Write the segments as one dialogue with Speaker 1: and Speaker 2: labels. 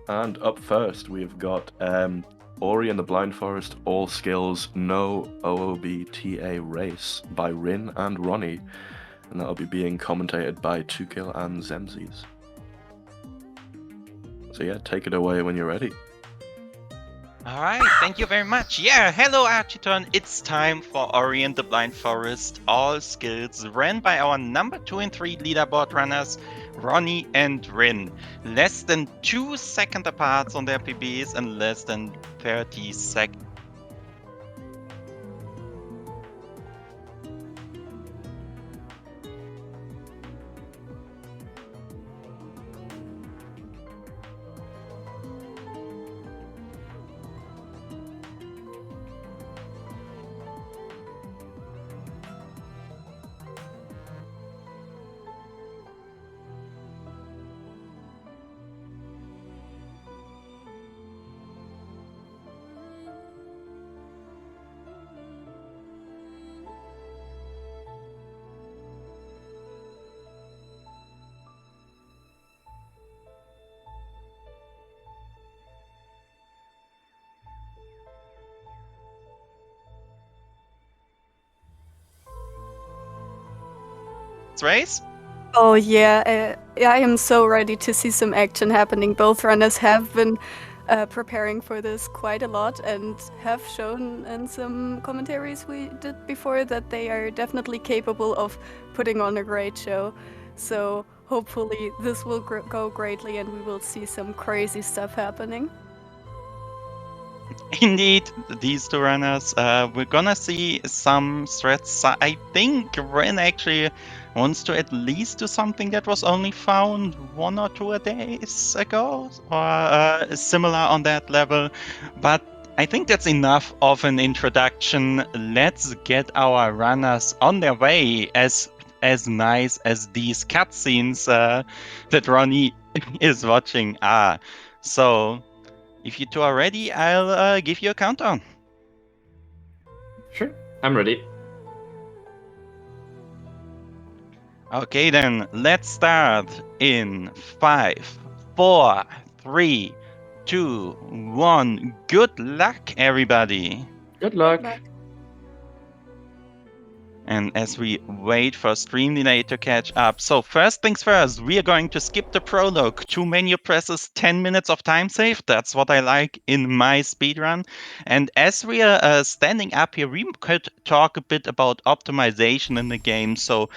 Speaker 1: And up first, we've got Ori and the Blind Forest All Skills No OOB TA Race by Rin and Ronny. And that'll be being commentated by Tukil and Zemzis. So yeah, take it away when you're ready.
Speaker 2: Alright, thank you very much. Yeah, hello ARCHIETHON. It's time for Ori and the Blind Forest All Skills, ran by our number 2 and 3 leaderboard runners, Ronny and Rin. Less than 2 seconds apart on their PBs and less than 30 seconds. Race?
Speaker 3: Oh yeah, I am so ready to see some action happening. Both runners have been preparing for this quite a lot and have shown in some commentaries we did before that they are definitely capable of putting on a great show. So hopefully this will go greatly and we will see some crazy stuff happening.
Speaker 2: Indeed, these two runners, we're gonna see some threats. I think Ren actually wants to at least do something that was only found 1 or 2 days ago, or similar on that level. But I think that's enough of an introduction. Let's get our runners on their way, as nice as these cutscenes that Ronny is watching are. So, if you two are ready, I'll give you a countdown.
Speaker 4: Sure, I'm ready.
Speaker 2: Okay then, let's start in 5, 4, 3, 2, 1. Good luck, everybody.
Speaker 4: Good luck.
Speaker 2: And as we wait for stream delay to catch up, so first things first, we are going to skip the prologue. 2 menu presses, 10 minutes of time save. That's what I like in my speedrun. And as we are standing up here, we could talk a bit about optimization in the game. So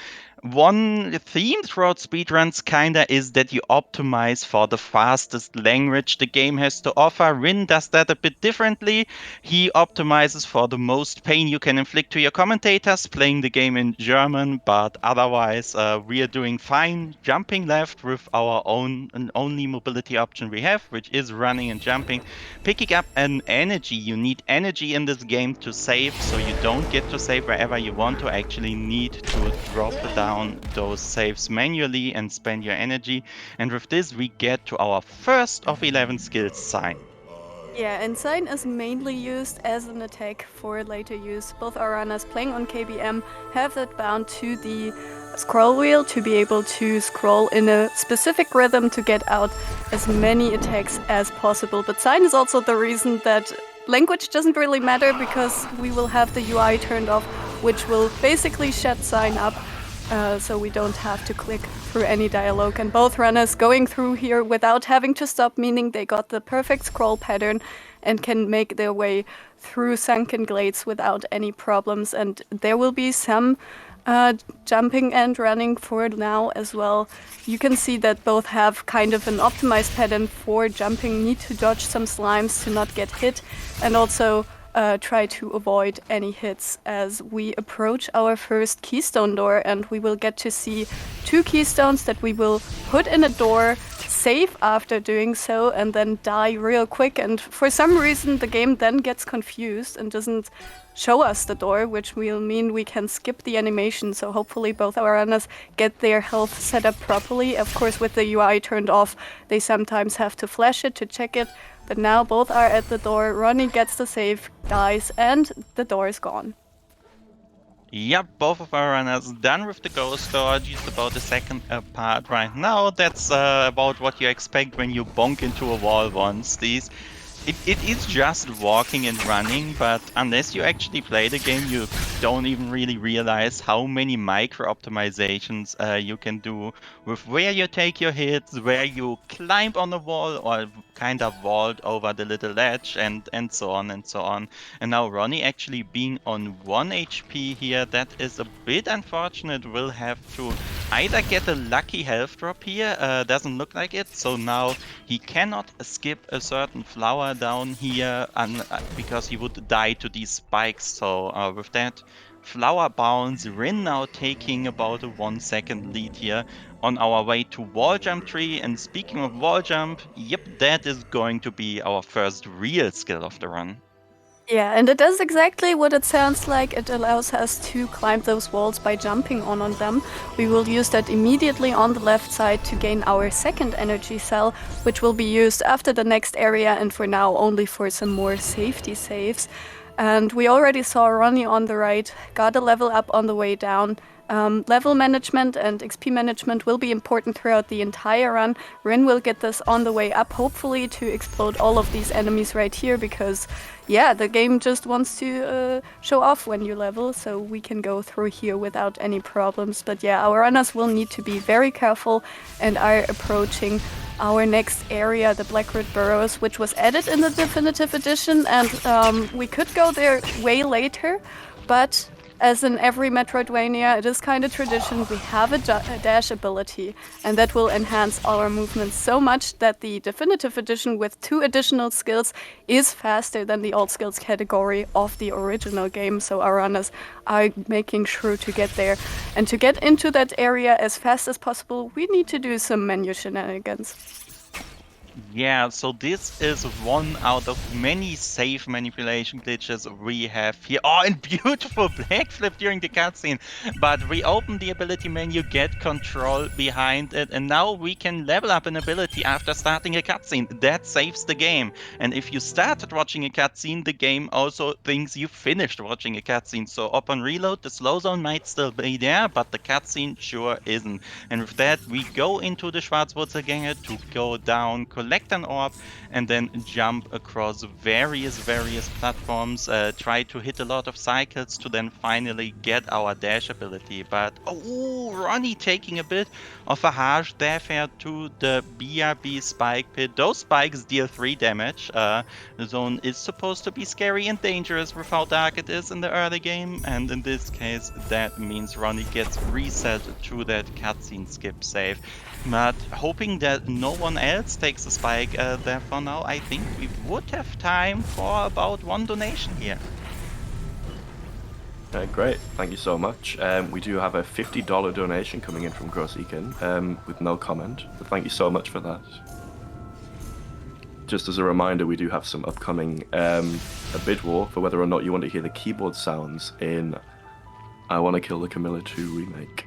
Speaker 2: one theme throughout speedruns kinda is that you optimize for the fastest language the game has to offer. Rin does that a bit differently. He optimizes for the most pain you can inflict to your commentators, playing the game in German, but otherwise we are doing fine jumping left with our own and only mobility option we have, which is running and jumping. Picking up an energy, you need energy in this game to save, so you don't get to save wherever you want to, actually need to drop down those saves manually and spend your energy. And with this we get to our first of 11 skills, Sign.
Speaker 3: Yeah, and Sign is mainly used as an attack for later use. Both our runners playing on KBM have that bound to the scroll wheel to be able to scroll in a specific rhythm to get out as many attacks as possible. But Sign is also the reason that language doesn't really matter, because we will have the UI turned off, which will basically shut Sign up. So we don't have to click through any dialogue. And both runners going through here without having to stop, meaning they got the perfect scroll pattern and can make their way through sunken glades without any problems. And there will be some jumping and running for now as well. You can see that both have kind of an optimized pattern for jumping, need to dodge some slimes to not get hit, and also try to avoid any hits as we approach our first keystone door. And we will get to see 2 keystones that we will put in a door, save after doing so, and then die real quick. And for some reason the game then gets confused and doesn't show us the door, which will mean we can skip the animation. So hopefully both our runners get their health set up properly. Of course, with the UI turned off, they sometimes have to flash it to check it. But now both are at the door. Ronny gets the save, dies, and the door is gone.
Speaker 2: Yep, both of our runners done with the ghost door, just about a second apart right now. That's about what you expect when you bonk into a wall once. It is just walking and running, but unless you actually play the game, you don't even really realize how many micro optimizations you can do with where you take your hits, where you climb on the wall or kind of vault over the little ledge, and so on and so on. And now Ronny actually being on 1 HP here, that is a bit unfortunate. Will have to either get a lucky health drop here, doesn't look like it, so now he cannot skip a certain flower down here because he would die to these spikes. So with that flower bounce, Rin now taking about a 1 second lead here on our way to wall jump tree. And speaking of wall jump, yep, that is going to be our first real skill of the run.
Speaker 3: Yeah, and it does exactly what it sounds like. It allows us to climb those walls by jumping on them. We will use that immediately on the left side to gain our second energy cell, which will be used after the next area and for now only for some more safety saves. And we already saw Ronny on the right, got a level up on the way down. Level management and XP management will be important throughout the entire run. Rin will get this on the way up, hopefully, to explode all of these enemies right here, because, yeah, the game just wants to show off when you level, so we can go through here without any problems. But yeah, our runners will need to be very careful and are approaching our next area, the Black Red Burrows, which was added in the Definitive Edition, and we could go there way later, but as in every Metroidvania, it is kind of tradition, we have a dash ability, and that will enhance our movement so much that the Definitive Edition with 2 additional skills is faster than the All Skills category of the original game, so our runners are making sure to get there. And to get into that area as fast as possible, we need to do some menu shenanigans.
Speaker 2: Yeah, so this is one out of many safe manipulation glitches we have here. Oh, and beautiful backflip during the cutscene. But we open the ability menu, get control behind it, and now we can level up an ability after starting a cutscene. That saves the game. And if you started watching a cutscene, the game also thinks you finished watching a cutscene. So upon reload, the slow zone might still be there, but the cutscene sure isn't. And with that, we go into the Schwarzwurzelgänge to go down, collect an orb, and then jump across various platforms, try to hit a lot of cycles to then finally get our dash ability. But oh, Ronny taking a bit of a harsh death here to the BRB spike pit. Those spikes deal 3 damage. The zone is supposed to be scary and dangerous with how dark it is in the early game, and in this case that means Ronny gets reset to that cutscene skip save. But hoping that no one else takes a spike there for now, I think we would have time for about 1 donation here.
Speaker 1: Great, thank you so much. We do have a $50 donation coming in from Grotto Skip with no comment, but thank you so much for that. Just as a reminder, we do have some upcoming a bid war for whether or not you want to hear the keyboard sounds in I Want to Kill the Camilla 2 remake.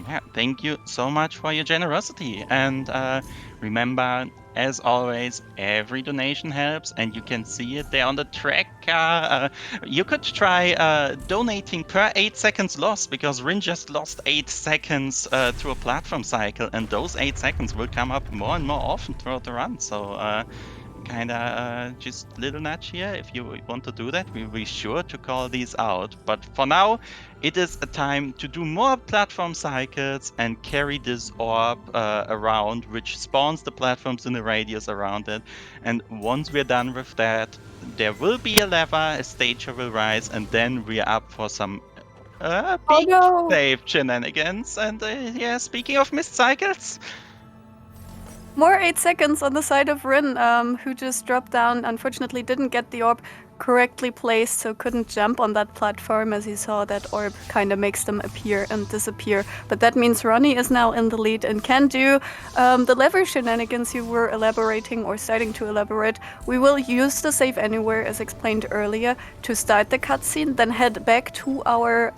Speaker 2: Yeah, thank you so much for your generosity. And remember, as always, every donation helps, and you can see it there on the tracker. You could try donating per 8 seconds lost, because Rin just lost 8 seconds to a platform cycle, and those 8 seconds will come up more and more often throughout the run. So kinda just little nudge here. If you want to do that, we'll be sure to call these out. But for now, it is a time to do more platform cycles and carry this orb around, which spawns the platforms in the radius around it. And once we're done with that, there will be a lever, a stager will rise, and then we're up for some big save shenanigans. And yeah, speaking of missed cycles,
Speaker 3: more 8 seconds on the side of Rin, who just dropped down. Unfortunately didn't get the orb correctly placed, so couldn't jump on that platform. As you saw, that orb kind of makes them appear and disappear. But that means Ronny is now in the lead and can do the lever shenanigans you were elaborating or starting to elaborate. We will use the Save Anywhere, as explained earlier, to start the cutscene, then head back to our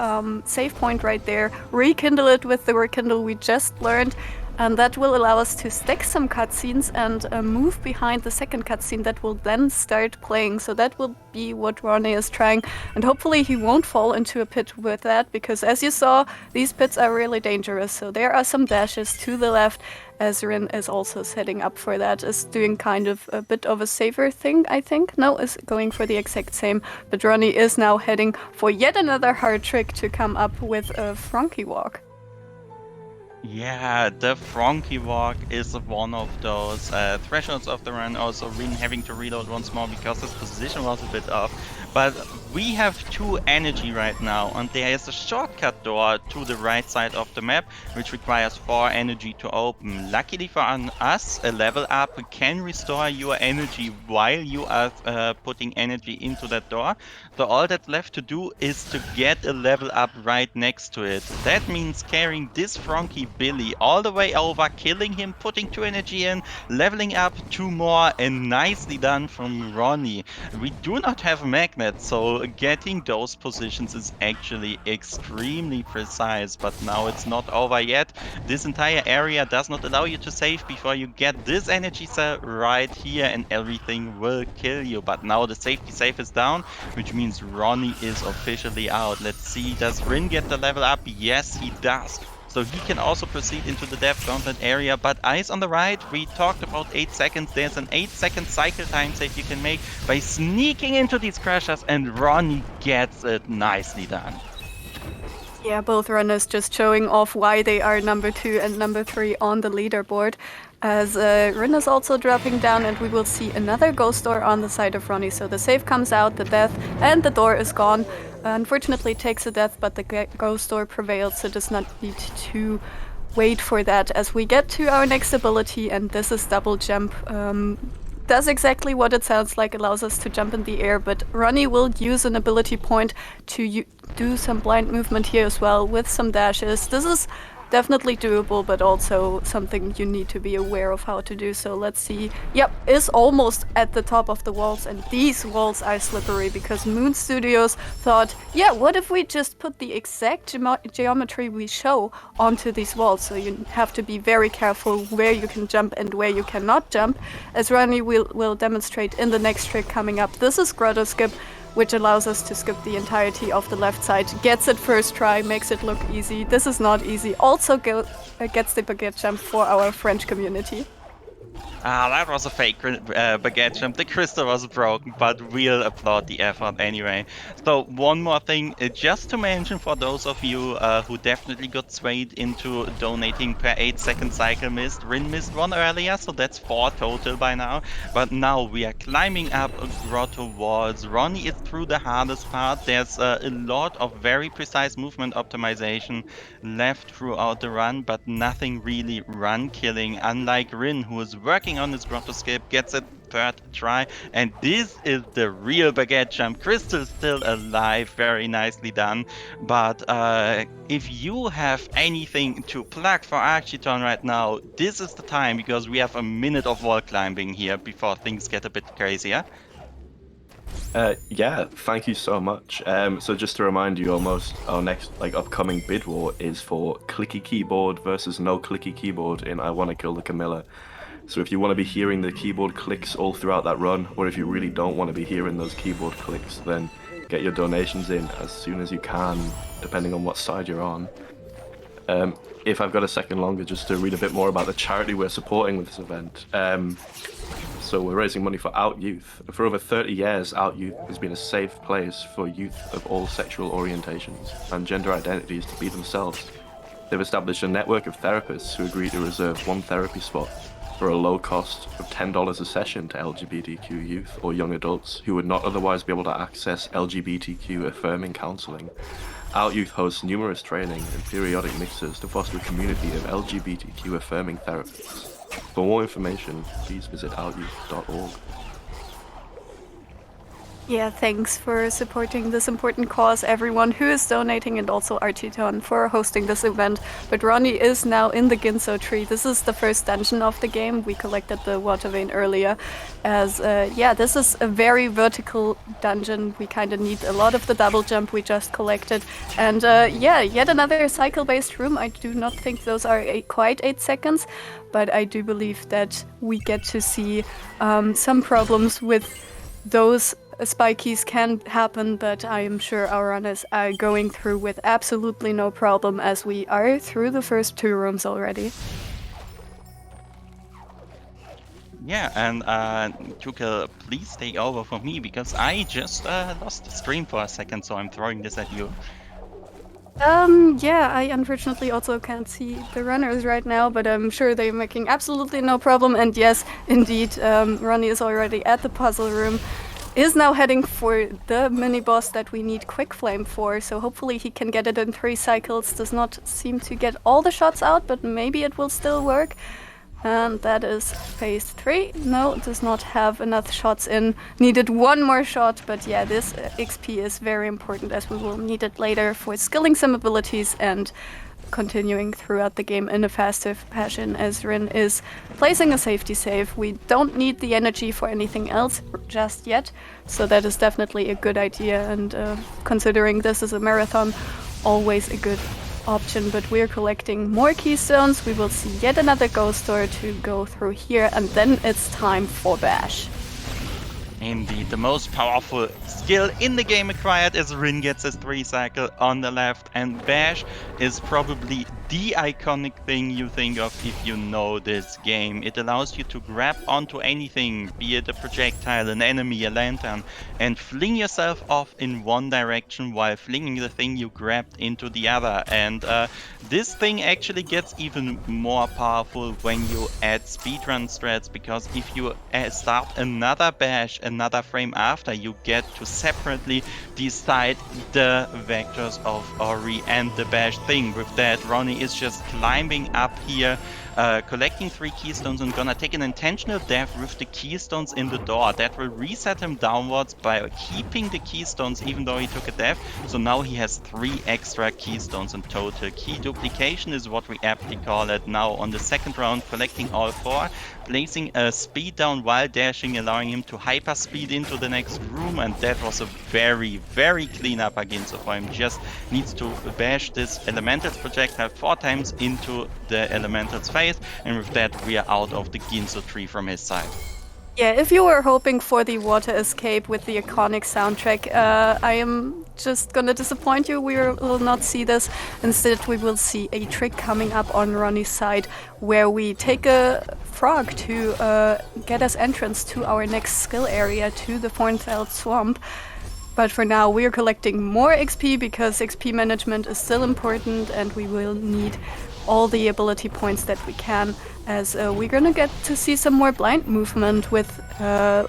Speaker 3: save point right there, rekindle it with the rekindle we just learned, And that will allow us to stack some cutscenes and move behind the second cutscene that will then start playing. So that will be what Ronny is trying. And hopefully he won't fall into a pit with that, because as you saw, these pits are really dangerous. So there are some dashes to the left, as Rin is also setting up for that, is doing kind of a bit of a safer thing, I think. No, is going for the exact same. But Ronny is now heading for yet another hard trick to come up with a Frankie walk.
Speaker 2: Yeah, the Frankie walk is one of those thresholds of the run. Also, Rin having to reload once more because his position was a bit off. But we have 2 energy right now, and there is a shortcut door to the right side of the map, which requires 4 energy to open. Luckily for us, a level up can restore your energy while you are putting energy into that door. So all that's left to do is to get a level up right next to it. That means carrying this Frankie Billy all the way over, killing him, putting 2 energy in, leveling up 2 more, and nicely done from Ronny. We do not have magnets, so getting those positions is actually extremely precise, but now it's not over yet. This entire area does not allow you to save before you get this energy cell right here, and everything will kill you. But now the safety save is down, which means Ronny is officially out. Let's see, does Rin get the level up? Yes, he does. So he can also proceed into the Death Gauntlet area, but eyes on the right, we talked about 8 seconds. There's an 8-second cycle time save you can make by sneaking into these crashers, and Ronny gets it. Nicely done.
Speaker 3: Yeah, both runners just showing off why they are number 2 and number 3 on the leaderboard. As Rin is also dropping down, and we will see another ghost door on the side of Ronny. So the save comes out, the death, and the door is gone. Unfortunately, it takes a death, but the ghost door prevails, so does not need to wait for that. As we get to our next ability, and this is double jump. Does exactly what it sounds like, allows us to jump in the air, but Ronny will use an ability point to do some blind movement here as well with some dashes. This is definitely doable, but also something you need to be aware of how to do. So let's see. Yep, is almost at the top of the walls, and these walls are slippery because Moon Studios thought, yeah, what if we just put the exact geometry we show onto these walls? So you have to be very careful where you can jump and where you cannot jump, as Ronny will demonstrate in the next trick coming up. This is Grotto Skip, which allows us to skip the entirety of the left side. Gets it first try, makes it look easy. This is not easy. Also gets the baguette jump for our French community.
Speaker 2: Ah, that was a fake baguette jump. The crystal was broken, but we'll applaud the effort anyway. So one more thing, just to mention for those of you who definitely got swayed into donating per 8-second cycle missed. Rin missed one earlier, so that's 4 total by now. But now we are climbing up grotto walls. Ronny is through the hardest part. There's a lot of very precise movement optimization left throughout the run, but nothing really run killing, unlike Rin, who is working on his Grotto Skip, gets it 3rd try, and this is the real baguette jump. Crystal still alive, very nicely done. But if you have anything to plug for ARCHIETHON right now, this is the time, because we have a minute of wall climbing here before things get a bit crazier.
Speaker 1: Yeah, thank you so much. So just to remind you, our next upcoming bid war is for clicky keyboard versus no clicky keyboard in I Wanna Kill the Camilla. So if you want to be hearing the keyboard clicks all throughout that run, or if you really don't want to be hearing those keyboard clicks, then get your donations in as soon as you can, depending on what side you're on. If I've got a second longer just to read a bit more about the charity we're supporting with this event. So we're raising money for Out Youth. For over 30 years, Out Youth has been a safe place for youth of all sexual orientations and gender identities to be themselves. They've established a network of therapists who agree to reserve one therapy spot for a low cost of $10 a session to LGBTQ youth or young adults who would not otherwise be able to access LGBTQ affirming counseling. Out Youth hosts numerous training and periodic mixers to foster a community of LGBTQ affirming therapists. For more information, please visit outyouth.org.
Speaker 3: Yeah, thanks for supporting this important cause, everyone who is donating, and also ARCHIETHON for hosting this event. But Ronny is now in the Ginso tree. This is the first dungeon of the game. We collected the water vein earlier. This is a very vertical dungeon. We kind of need a lot of the double jump we just collected. And yet another cycle-based room. I do not think those are quite 8 seconds, but I do believe that we get to see some problems with those spikies can happen, but I am sure our runners are going through with absolutely no problem, as we are through the first 2 rooms already.
Speaker 2: Yeah, and Tukel, please take over for me, because I just lost the stream for a second, so I'm throwing this at you.
Speaker 3: I unfortunately also can't see the runners right now, but I'm sure they're making absolutely no problem. And yes, indeed, Ronny is already at the puzzle room, is now heading for the mini-boss that we need Quick Flame for, so hopefully he can get it in 3 cycles. Does not seem to get all the shots out, but maybe it will still work. And that is phase 3. No, does not have enough shots in. Needed 1 more shot, but yeah, this XP is very important, as we will need it later for skilling some abilities and continuing throughout the game in a faster fashion, as Rin is placing a safety save. We don't need the energy for anything else just yet, so that is definitely a good idea, and considering this is a marathon, always a good option. But we're collecting more keystones. We will see yet another ghost door to go through here, and then it's time for Bash.
Speaker 2: Indeed, the most powerful skill in the game acquired as Rin gets his 3 cycle on the left, and Bash is probably the iconic thing you think of if you know this game. It allows you to grab onto anything, be it a projectile, an enemy, a lantern, and fling yourself off in one direction while flinging the thing you grabbed into the other. And this thing actually gets even more powerful when you add speedrun strats, because if you start another Bash another frame after, you get to separately decide the vectors of Ori and the Bash thing. With that, Ronny is just climbing up here, collecting 3 keystones, and gonna take an intentional death with the keystones in the door. That will reset him downwards by keeping the keystones even though he took a death. So now he has 3 extra keystones in total. Key duplication is what we aptly call it. Now on the second round, collecting all 4, placing a speed down while dashing, allowing him to hyper speed into the next room, and that was a very, very clean up again. So for him, just needs to bash this Elemental's projectile 4 times into the Elemental's face, and with that we are out of the Ginso tree from his side.
Speaker 3: Yeah, if you were hoping for the water escape with the iconic soundtrack, I am just gonna disappoint you. We will not see this. Instead, we will see a trick coming up on Ronny's side, where we take a frog to get us entrance to our next skill area, to the Thornfeld Swamp. But for now, we are collecting more XP, because XP management is still important, and we will need all the ability points that we can, as we're gonna get to see some more blind movement with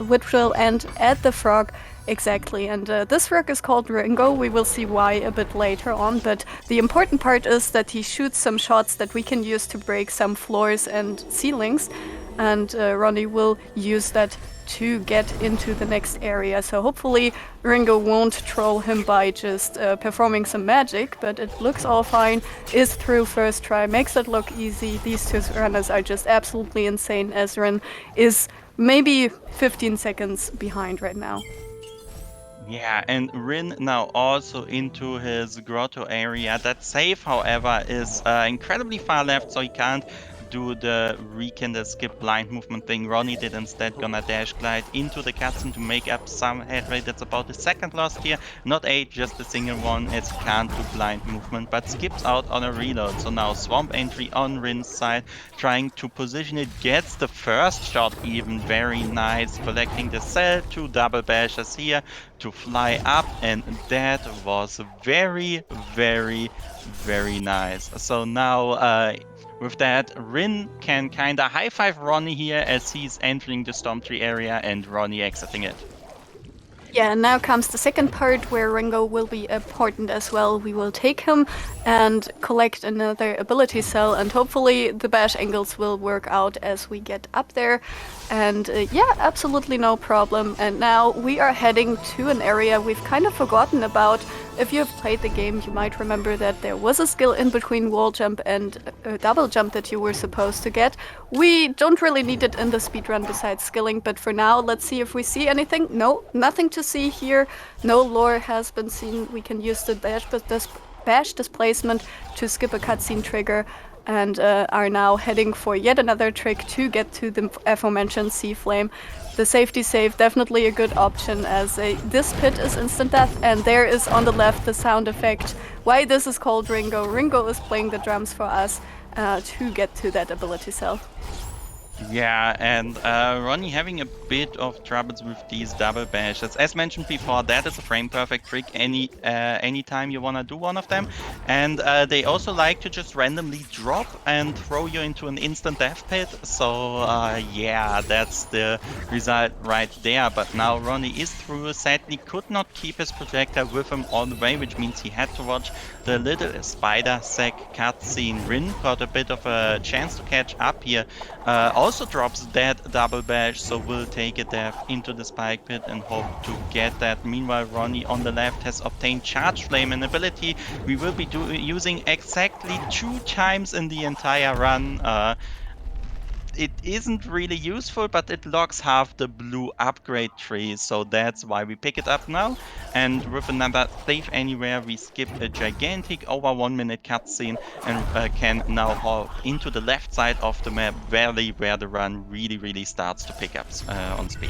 Speaker 3: which will end at the frog. Exactly, and this frog is called Ringo. We will see why a bit later on, but the important part is that he shoots some shots that we can use to break some floors and ceilings, and Ronny will use that to get into the next area. So hopefully Ringo won't troll him by just performing some magic, but it looks all fine. Is through first try, makes it look easy. These 2 runners are just absolutely insane, as Rin is maybe 15 seconds behind right now.
Speaker 2: Yeah, and Rin now also into his grotto area. That save, however, is incredibly far left, so he can't do the rekindle skip blind movement thing. Ronny did instead gonna dash glide into the cutscene to make up some headway. That's about the 2nd lost here, not 8, just a single one, as he can't do blind movement, but skips out on a reload. So now swamp entry on Rin's side, trying to position it, gets the first shot even, very nice, collecting the cell, 2 double bashes here to fly up, and that was very, very, very nice. So now with that, Rin can kinda high-five Ronny here as he's entering the Storm Tree area and Ronny exiting it.
Speaker 3: Yeah, and now comes the second part where Ringo will be important as well. We will take him and collect another ability cell, and hopefully the bash angles will work out as we get up there. And yeah, absolutely no problem. And now we are heading to an area we've kind of forgotten about. If you have played the game, you might remember that there was a skill in between wall jump and double jump that you were supposed to get. We don't really need it in the speedrun besides skilling, but for now, let's see if we see anything. No, nothing to see here. No lore has been seen. We can use the bash displacement to skip a cutscene trigger, and are now heading for yet another trick to get to the aforementioned Sea Flame. The safety save, definitely a good option, as this pit is instant death, and there is on the left the sound effect. Why this is called Ringo. Ringo is playing the drums for us to get to that ability cell.
Speaker 2: Yeah, and Ronny having a bit of troubles with these double bashes. As mentioned before, that is a frame perfect trick anytime you wanna do one of them. And they also like to just randomly drop and throw you into an instant death pit. So yeah, that's the result right there. But now Ronny is through. Sadly could not keep his projectile with him all the way, which means he had to watch the little spider sack cutscene. Rin got a bit of a chance to catch up here. Also drops that double bash, so we'll take a death into the spike pit and hope to get that. Meanwhile, Ronny on the left has obtained Charge Flame, an ability we will be using exactly 2 times in the entire run. It isn't really useful, but it locks half the blue upgrade tree, so that's why we pick it up now. And with another save anywhere, we skip a gigantic over 1 minute cutscene and can now hop into the left side of the map, where the run really starts to pick up on speed.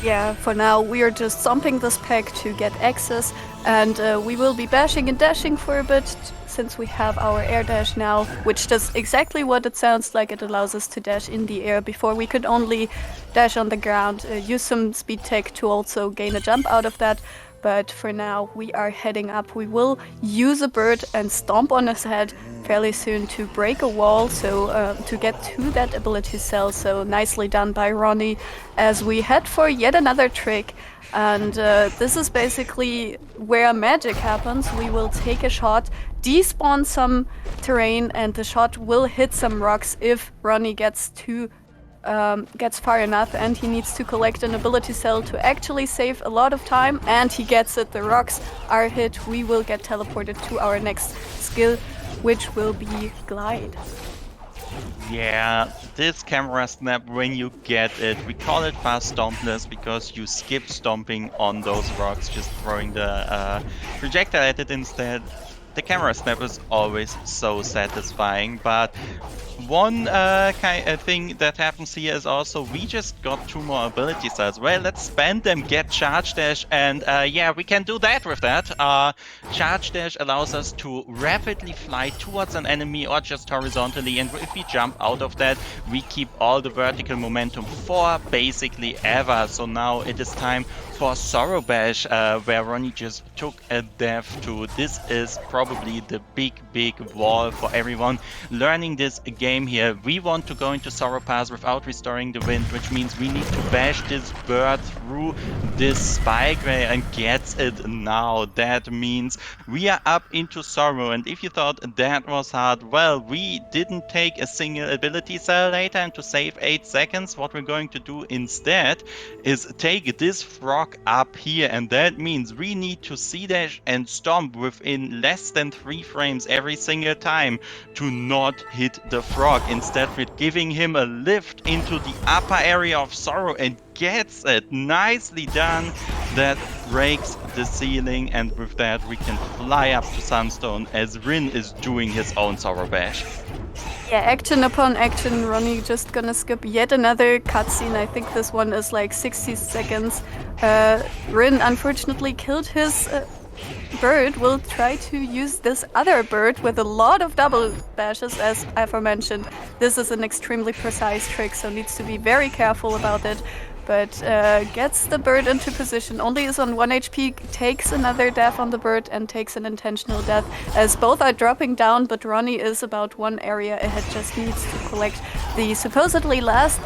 Speaker 3: Yeah, for now we are just stomping this pack to get access, and we will be bashing and dashing for a bit, since we have our air dash now, which does exactly what it sounds like. It allows us to dash in the air. Before we could only dash on the ground, use some speed tech to also gain a jump out of that. But for now, we are heading up. We will use a bird and stomp on his head fairly soon to break a wall, so to get to that ability cell. So nicely done by Ronny, as we head for yet another trick. And this is basically where magic happens. We will take a shot, despawn some terrain, and the shot will hit some rocks if Ronny gets far enough, and he needs to collect an ability cell to actually save a lot of time, and he gets it. The rocks are hit. We will get teleported to our next skill, which will be Glide.
Speaker 2: Yeah, this camera snap, when you get it, we call it fast stompness because you skip stomping on those rocks, just throwing the projectile at it instead. The camera snap is always so satisfying, but one thing that happens here is also we just got 2 more ability cells. Well, let's spend them, get Charge Dash, and yeah, we can do that with that. Charge Dash allows us to rapidly fly towards an enemy or just horizontally, and if we jump out of that, we keep all the vertical momentum for basically ever. So now it is time for Sorrow Bash, where Ronny just took a death to. This is probably the big wall for everyone learning this game here. We want to go into Sorrow Pass without restoring the wind, which means we need to bash this bird through this spike ray, and gets it now. That means we are up into Sorrow, and if you thought that was hard, well, we didn't take a single ability cell later, and to save 8 seconds, what we're going to do instead is take this frog up here, and that means we need to C-dash and stomp within less than 3 frames every single time to not hit the frog. Instead, we're giving him a lift into the upper area of Sorrow, and gets it. Nicely done. That breaks the ceiling, and with that we can fly up to Sunstone as Rin is doing his own Sorrow Bash.
Speaker 3: Yeah, action upon action. Ronny just gonna skip yet another cutscene. I think this one is like 60 seconds. Rin unfortunately killed his bird. Will try to use this other bird with a lot of double bashes, as aforementioned. This is an extremely precise trick, so needs to be very careful about it. But gets the bird into position, only is on 1 HP, takes another death on the bird, and takes an intentional death, as both are dropping down, but Ronny is about 1 area ahead, just needs to collect the supposedly last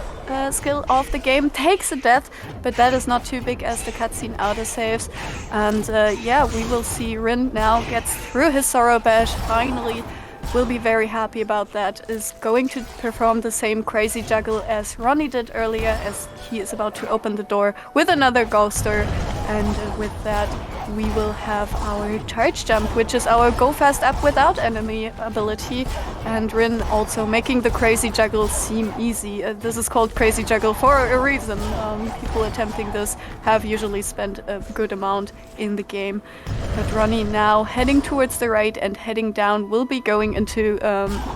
Speaker 3: skill of the game, takes a death, but that is not too big as the cutscene auto-saves. And yeah, we will see Rin now gets through his Sorrow Bash, finally. Will be very happy about that, is going to perform the same crazy juggle as Ronny did earlier, as he is about to open the door with another Ghoster, and with that we will have our charge jump, which is our go fast up without enemy ability, and Rin also making the crazy juggle seem easy. This is called crazy juggle for a reason. People attempting this have usually spent a good amount in the game. But Ronny now heading towards the right and heading down will be going into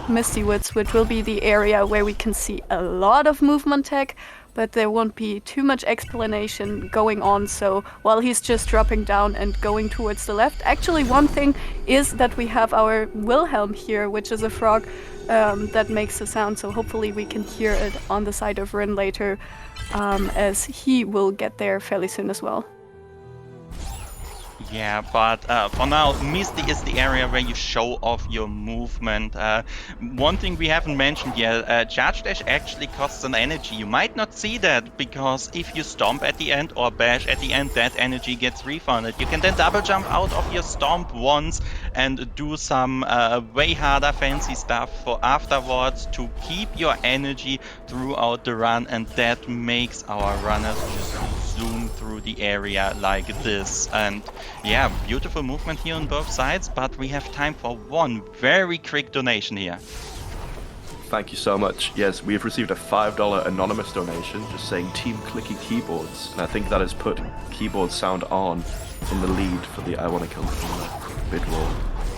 Speaker 3: Misty Woods, which will be the area where we can see a lot of movement tech, but there won't be too much explanation going on. So while he's just dropping down and going towards the left, actually one thing is that we have our Wilhelm here, which is a frog that makes a sound, so hopefully we can hear it on the side of Rin later, as he will get there fairly soon as well.
Speaker 2: Yeah, but for now, Misty is the area where you show off your movement. One thing we haven't mentioned yet, Charge Dash actually costs an energy. You might not see that, because if you stomp at the end or bash at the end, that energy gets refunded. You can then double jump out of your stomp once and do some way harder fancy stuff for afterwards to keep your energy throughout the run, and that makes our runners just zoom through the area like this. And yeah, beautiful movement here on both sides, but we have time for one very quick donation here.
Speaker 1: Thank you so much. Yes, we have received a $5 anonymous donation just saying Team Clicky Keyboards, and I think that has put keyboard sound on in the lead for the I Want to Kill the bid roll.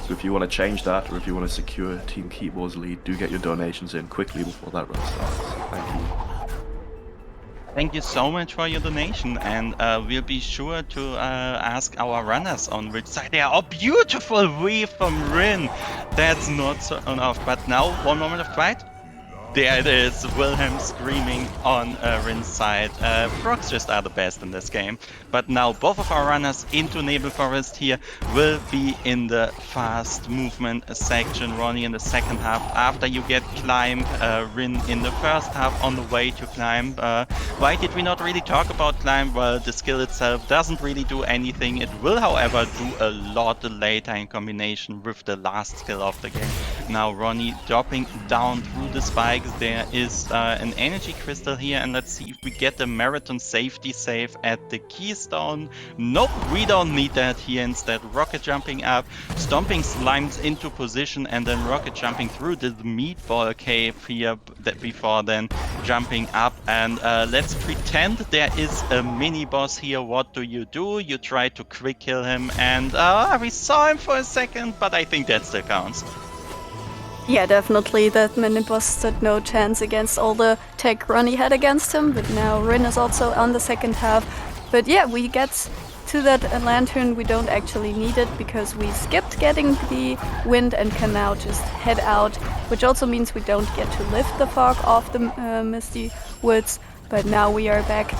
Speaker 1: So if you want to change that, or if you want to secure Team Keyboard's lead, do get your donations in quickly before that run starts. Thank you.
Speaker 2: Thank you so much for your donation, and we'll be sure to ask our runners on which side they are. Oh, beautiful weave from Rin! That's not so enough, but now, one moment of quiet. There it is, Wilhelm screaming on Rin's side. Frogs just are the best in this game. But now both of our runners into Nebel Forest here will be in the fast movement section. Ronny in the second half after you get climb, Rin in the first half on the way to climb. Why did we not really talk about climb? Well, the skill itself doesn't really do anything. It will, however, do a lot later in combination with the last skill of the game. Now Ronny dropping down through the spikes. There is an energy crystal here, and let's see if we get the marathon safety save at the keystone. Nope, we don't need that here. Instead, rocket jumping up, stomping slimes into position, and then rocket jumping through the meatball cave here before then jumping up. And let's pretend there is a mini boss here. What do? You try to quick kill him, and we saw him for a second, but I think that still counts.
Speaker 3: Yeah, definitely. That mini-boss stood no chance against all the tech Ronny had against him, but now Rin is also on the second half. But yeah, we get to that lantern. We don't actually need it because we skipped getting the wind and can now just head out, which also means we don't get to lift the fog off the Misty Woods. But now we are back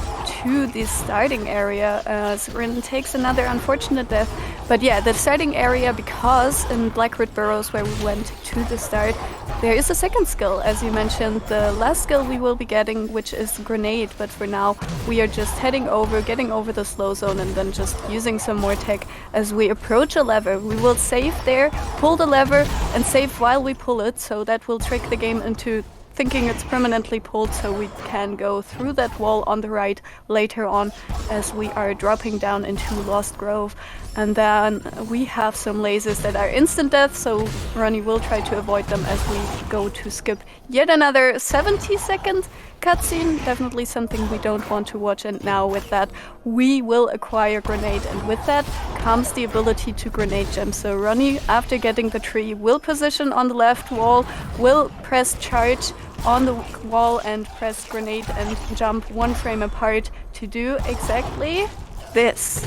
Speaker 3: to the starting area as Rin takes another unfortunate death. But yeah, the starting area, because in Black Red Burrows where we went to the start, there is a second skill, as you mentioned, the last skill we will be getting, which is Grenade. But for now, we are just heading over, getting over the slow zone, and then just using some more tech as we approach a lever. We will save there, pull the lever, and save while we pull it, so that will trick the game into thinking it's permanently pulled, so we can go through that wall on the right later on as we are dropping down into Lost Grove. And then we have some lasers that are instant death, so Ronny will try to avoid them as we go to skip yet another 70-second cutscene. Definitely something we don't want to watch. And now with that, we will acquire Grenade, and with that comes the ability to grenade jump. So Ronny, after getting the tree, will position on the left wall, will press charge on the wall and press Grenade and jump one frame apart to do exactly this.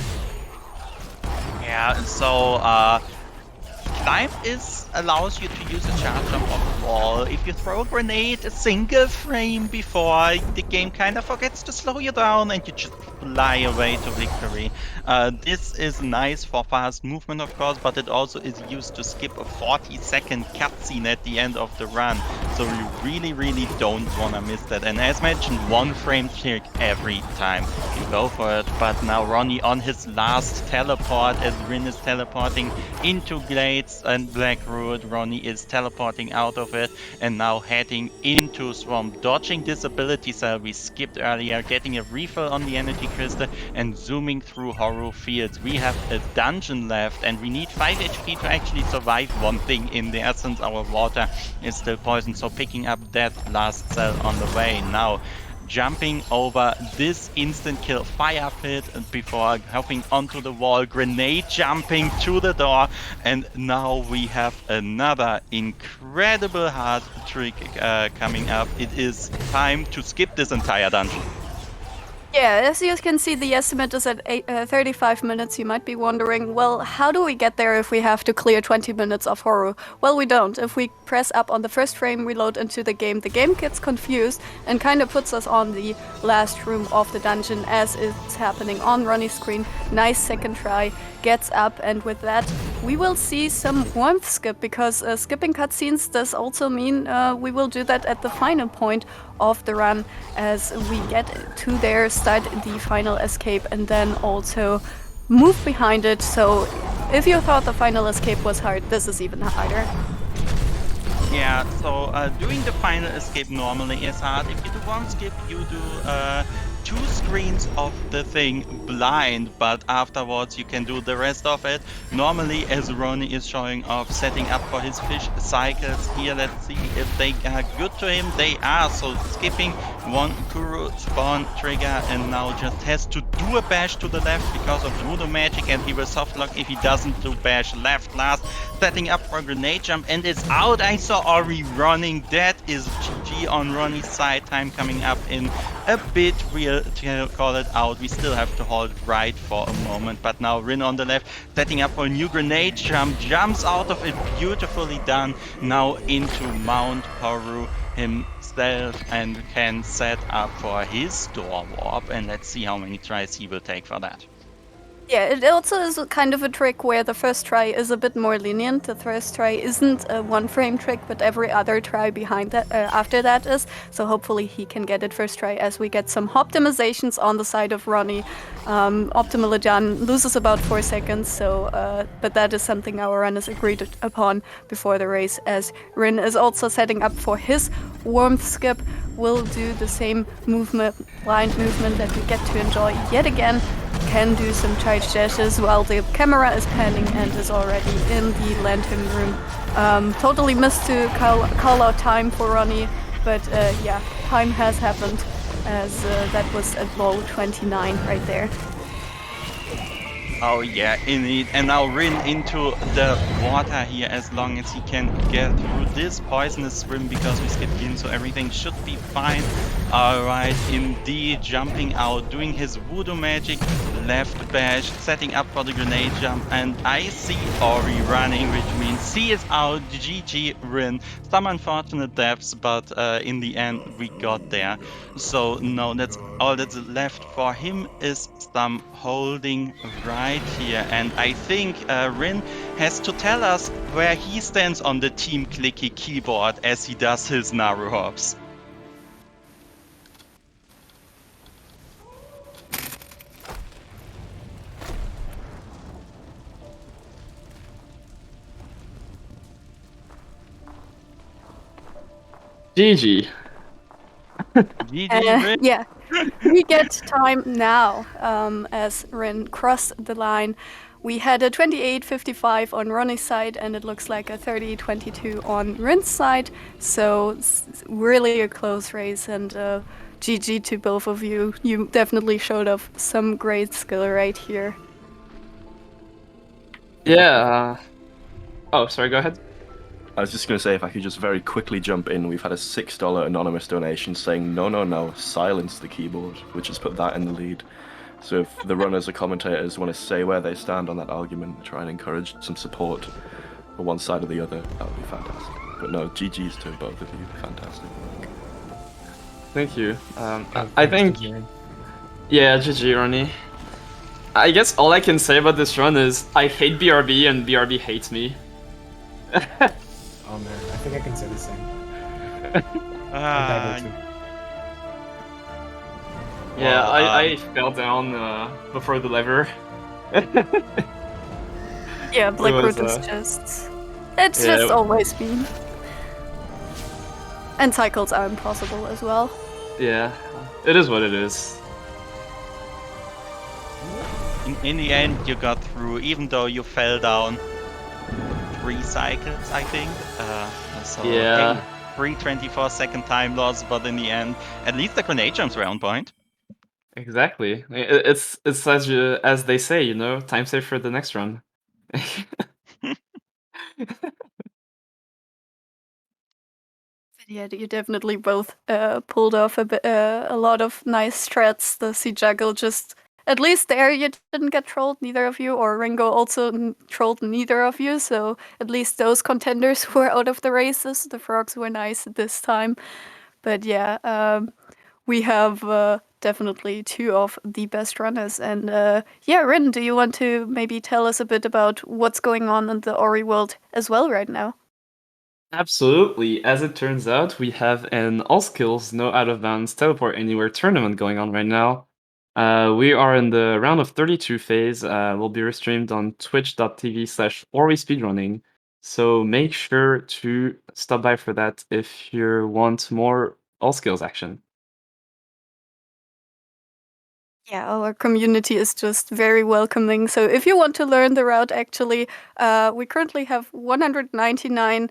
Speaker 2: Yeah, so climb allows you to use a charge jump off the wall. If you throw a grenade a single frame before, the game kind of forgets to slow you down and you just fly away to victory. This is nice for fast movement, of course, but it also is used to skip a 40-second cutscene at the end of the run. So you really don't want to miss that. And as mentioned, one frame trick every time you go for it. But now Ronny on his last teleport, as Rin is teleporting into Glades and Blackroot, Ronny is teleporting out of it and now heading into Swamp, dodging this ability cell we skipped earlier, getting a refill on the energy crystal and zooming through Horror Fields. We have a dungeon left and we need 5 HP to actually survive one thing in there since our water is still poisoned. So picking up that last cell on the way now. Jumping over this instant kill fire pit before hopping onto the wall, grenade jumping to the door, and now we have another incredible hard trick coming up. It is time to skip this entire dungeon.
Speaker 3: Yeah, as you can see, the estimate is at 35 minutes. You might be wondering, well, how do we get there if we have to clear 20 minutes of horror? Well, we don't. If we press up on the first frame, reload into the game gets confused and kind of puts us on the last room of the dungeon as it's happening on Ronny's screen. Nice second try, gets up, and with that, we will see some warmth skip, because skipping cutscenes does also mean we will do that at the final point of the run as we get to there, start the final escape, and then also move behind it. So if you thought the final escape was hard, this is even harder.
Speaker 2: Yeah, so doing the final escape normally is hard. If you do one skip, you do 2 screens of the thing blind, but afterwards you can do the rest of it. Normally, as Ronny is showing off, setting up for his fish cycles here. Let's see if they are good to him. They are, so skipping one Kuro spawn trigger and now just has to do a bash to the left because of voodoo magic, and he will softlock if he doesn't do bash left last. Setting up for a grenade jump and it's out. I saw Ori running. That is GG on Ronny's side. Time coming up in a bit. We'll call it out. We still have to hold right for a moment, but now Rin on the left setting up for a new grenade jump, jumps out of it, beautifully done. Now into Mount Horu himself and can set up for his door warp, and let's see how many tries he will take for that.
Speaker 3: Yeah, it also is kind of a trick where the first try is a bit more lenient. The first try isn't a one-frame trick, but every other try behind that after that is. So hopefully he can get it first try as we get some optimizations on the side of Ronny. Optimal Ajan loses about 4 seconds, so but that is something our runners agreed upon before the race, as Rin is also setting up for his warmth skip. Will do the same movement, blind movement that we get to enjoy yet again. Can do some charge dashes while the camera is panning and is already in the lantern room. Totally missed to call out time for Ronny, but yeah, time has happened, as that was at low 29 right there.
Speaker 2: Oh yeah, indeed. And now Rin into the water here as long as he can get through this poisonous swim, because we skipped in, so everything should be fine. Alright, indeed, jumping out, doing his voodoo magic, left bash, setting up for the grenade jump, and I see Ori running, which means he is out. GG Rin. Some unfortunate deaths, but in the end we got there. So no, that's all that's left for him is some holding right here, and I think Rin has to tell us where he stands on the Team Clicky keyboard as he does his Naru hops.
Speaker 1: GG.
Speaker 2: GG Rin.
Speaker 3: Yeah, we get time now as Rin crossed the line. We had a 28:55 on Ronny's side, and it looks like a 30:22 on Rin's side. So really a close race, and GG to both of you. You definitely showed off some great skill right here.
Speaker 4: Yeah. Oh, sorry, go ahead.
Speaker 1: I was just going to say, if I could just very quickly jump in, we've had a $6 anonymous donation saying, no, silence the keyboard, which has put that in the lead. So if the runners or commentators want to say where they stand on that argument, try and encourage some support, one side or the other, that would be fantastic. But no, GG's to both of you. Fantastic work.
Speaker 4: Thank you. I
Speaker 5: Thanks,
Speaker 4: think,
Speaker 5: GG.
Speaker 4: yeah, GG, Ronny. I guess all I can say about this run is I hate BRB and BRB hates me.
Speaker 5: Oh man, I think I can say the same. I dagger too.
Speaker 4: Yeah,
Speaker 2: Well,
Speaker 4: I fell down before the lever.
Speaker 3: Yeah, Black
Speaker 4: was,
Speaker 3: Root is just... It's
Speaker 4: yeah,
Speaker 3: just always been. And cycles are impossible as well.
Speaker 4: Yeah, it is what it is.
Speaker 2: in the end, you got through, even though you fell down 3 cycles, I think. So,
Speaker 4: Yeah.
Speaker 2: hey, 324-second time loss, but in the end, at least the grenade jumps were on point.
Speaker 4: Exactly. It's as they say, you know, time save for the next run.
Speaker 3: Yeah, you definitely both pulled off a lot of nice strats. The sea juggle just, at least there you didn't get trolled, neither of you, or Ringo also trolled neither of you, so at least those contenders were out of the races. The frogs were nice this time. But yeah, we have definitely 2 of the best runners. And yeah, Rin, do you want to maybe tell us a bit about what's going on in the Ori world as well right now?
Speaker 4: Absolutely. As it turns out, we have an all skills, no out of bounds teleport anywhere tournament going on right now. We are in the round of 32 phase. Will be restreamed on twitch.tv/Ori speedrunning. So make sure to stop by for that if you want more all skills action.
Speaker 3: Yeah, our community is just very welcoming. So if you want to learn the route, actually, we currently have 199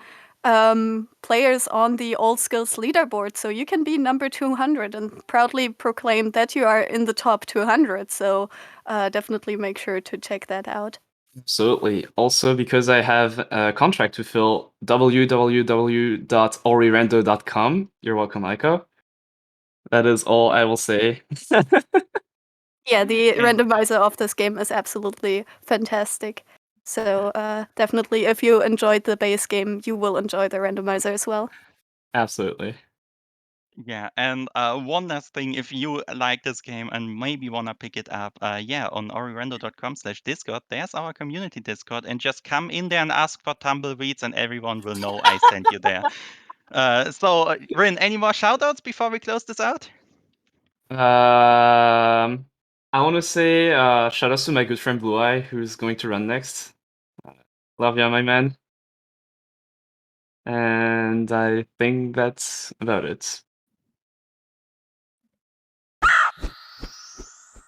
Speaker 3: players on the All Skills leaderboard. So you can be number 200 and proudly proclaim that you are in the top 200. So definitely make sure to check that out.
Speaker 4: Absolutely. Also, because I have a contract to fill, www.orirando.com. You're welcome, Aiko. That is all I will say.
Speaker 3: Yeah, the
Speaker 2: Okay.
Speaker 3: randomizer of this game is absolutely fantastic. So definitely, if you enjoyed the base game, you will enjoy the randomizer as well.
Speaker 4: Absolutely.
Speaker 2: Yeah, and one last thing, if you like this game and maybe wanna pick it up, yeah, on orirando.com/discord, there's our community Discord, and just come in there and ask for tumbleweeds, and everyone will know I sent you there. So, Rin, any more shoutouts before we close this out?
Speaker 4: I want to say shout outs to my good friend Blue Eye, who's going to run next. Love ya, my man. And I think that's about it.